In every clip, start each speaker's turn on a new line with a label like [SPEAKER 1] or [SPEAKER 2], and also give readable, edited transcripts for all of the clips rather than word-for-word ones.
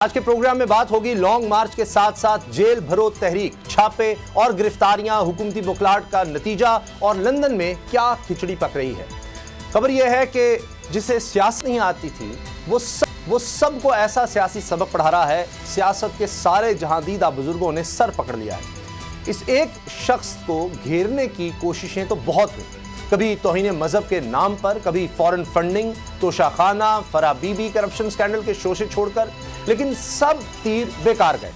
[SPEAKER 1] آج کے پروگرام میں بات ہوگی لانگ مارچ کے ساتھ ساتھ جیل بھرو تحریک، چھاپے اور گرفتاریاں حکومتی بخلاہٹ کا نتیجہ اور لندن میں کیا کھچڑی پک رہی ہے۔ خبر یہ ہے کہ جسے سیاست نہیں آتی تھی وہ سب کو ایسا سیاسی سبق پڑھا رہا ہے۔ سیاست کے سارے جہاں دیدہ بزرگوں نے سر پکڑ لیا ہے۔ اس ایک شخص کو گھیرنے کی کوششیں تو بہت ہوئی، کبھی توہین مذہب کے نام پر، کبھی فورن فنڈنگ، توشہ خانہ، فرح بی بی کرپشن سکینڈل کے شوشے چھوڑ کر، لیکن سب تیر بیکار گئے۔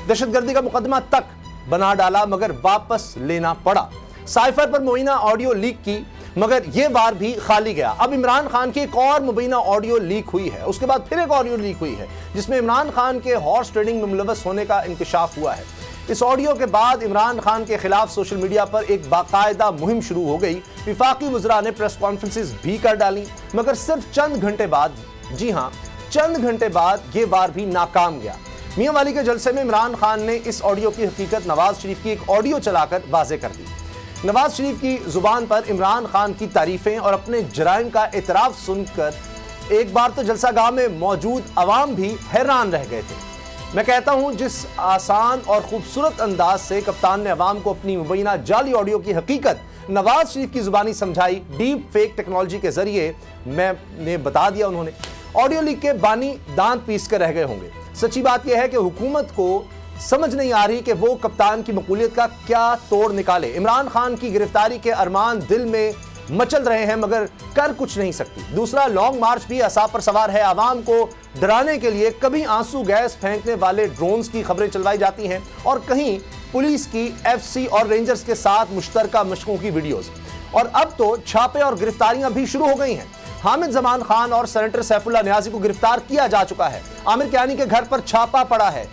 [SPEAKER 1] دہشت گردی کا مقدمہ تک بنا ڈالا مگر واپس لینا پڑا۔ سائفر پر مبینہ آڈیو لیک کی مگر یہ بار بھی خالی گیا۔ اب عمران خان کی ایک اور مبینہ آڈیو لیک ہوئی ہے، اس کے بعد پھر ایک آڈیو لیک ہوئی ہے جس میں عمران خان کے ہارس ٹریڈنگ میں ملوث ہونے کا انکشاف ہوا ہے۔ اس آڈیو کے بعد عمران خان کے خلاف سوشل میڈیا پر ایک باقاعدہ مہم شروع ہو گئی۔ وفاقی وزراء نے پریس کانفرنسز بھی کر ڈالیں مگر صرف چند گھنٹے بعد، جی ہاں چند گھنٹے بعد یہ بار بھی ناکام گیا۔ میاں والی کے جلسے میں عمران خان نے اس آڈیو کی حقیقت نواز شریف کی ایک آڈیو چلا کر واضح کر دی۔ نواز شریف کی زبان پر عمران خان کی تعریفیں اور اپنے جرائم کا اعتراف سن کر ایک بار تو جلسہ گاہ میں موجود عوام بھی حیران رہ گئے تھے۔ میں کہتا ہوں جس آسان اور خوبصورت انداز سے کپتان نے عوام کو اپنی مبینہ جعلی آڈیو کی حقیقت نواز شریف کی زبانی سمجھائی، ڈیپ فیک ٹیکنالوجی کے ذریعے میں نے بتا دیا۔ انہوں نے آڈیو لیک کے بانی دانت پیس کر رہ گئے ہوں گے۔ سچی بات یہ ہے کہ حکومت کو سمجھ نہیں آ رہی کہ وہ کپتان کی مقبولیت کا کیا توڑ نکالے۔ عمران خان کی گرفتاری کے ارمان دل میں مچل رہے ہیں مگر کر کچھ نہیں سکتی۔ دوسرا، لانگ مارچ بھی اعصاب پر سوار ہے۔ عوام کو ڈرانے کے لیے کبھی آنسو گیس پھینکنے والے ڈرونز کی خبریں چلوائی جاتی ہیں اور کہیں پولیس کی ایف سی اور رینجرز کے ساتھ مشترکہ مشقوں کی ویڈیوز، اور اب تو چھاپے اور گرفتاریاں بھی شروع ہو گئی ہیں۔ حامد زمان خان اور سینیٹر سیف اللہ نیازی کو گرفتار کیا جا چکا ہے۔ عامر کیانی کے گھر پر چھاپا پڑا ہے۔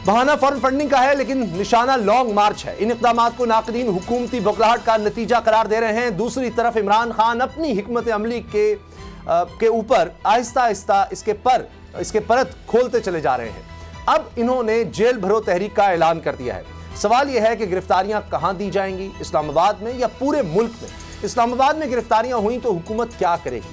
[SPEAKER 1] بہانہ فورن فنڈنگ کا ہے لیکن نشانہ لانگ مارچ ہے۔ ان اقدامات کو ناقدین حکومتی بخلاہٹ کا نتیجہ قرار دے رہے ہیں۔ دوسری طرف عمران خان اپنی حکمت عملی کے اوپر آہستہ آہستہ اس کے پرت کھولتے چلے جا رہے ہیں۔ اب انہوں نے جیل بھرو تحریک کا اعلان کر دیا ہے۔ سوال یہ ہے کہ گرفتاریاں کہاں دی جائیں گی، اسلام آباد میں یا پورے ملک میں؟ اسلام آباد میں گرفتاریاں ہوئیں تو حکومت کیا کرے گی،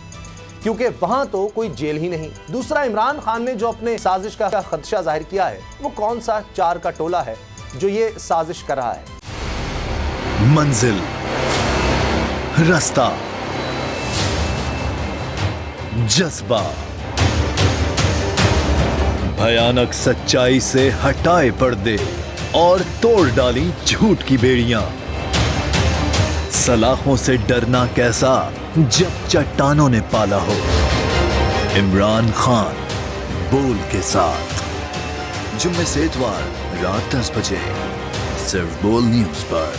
[SPEAKER 1] کیونکہ وہاں تو کوئی جیل ہی نہیں۔ دوسرا، عمران خان نے جو اپنے سازش کا خدشہ ظاہر کیا ہے، وہ کون سا چار کا ٹولہ ہے جو یہ سازش کر رہا ہے؟
[SPEAKER 2] منزل، رستہ، جذبہ، بھیانک سچائی سے ہٹائے پردے اور توڑ ڈالی جھوٹ کی بیڑیاں۔ سلاخوں سے ڈرنا کیسا جب چٹانوں نے پالا ہو۔ عمران خان بول کے ساتھ، جمعے سے اتوار رات 10 بجے صرف بول نیوز پر۔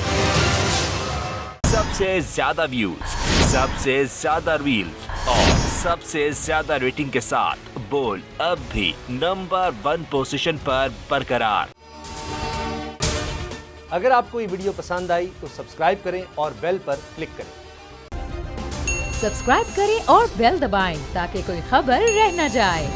[SPEAKER 3] سب سے زیادہ ویوز، سب سے زیادہ ریلز اور سب سے زیادہ ریٹنگ کے ساتھ بول اب بھی نمبر 1 پوزیشن پر برقرار۔
[SPEAKER 1] اگر آپ کو یہ ویڈیو پسند آئی تو سبسکرائب کریں اور بیل پر کلک کریں۔
[SPEAKER 4] سبسکرائب کریں اور بیل دبائیں تاکہ کوئی خبر رہ نہ جائے۔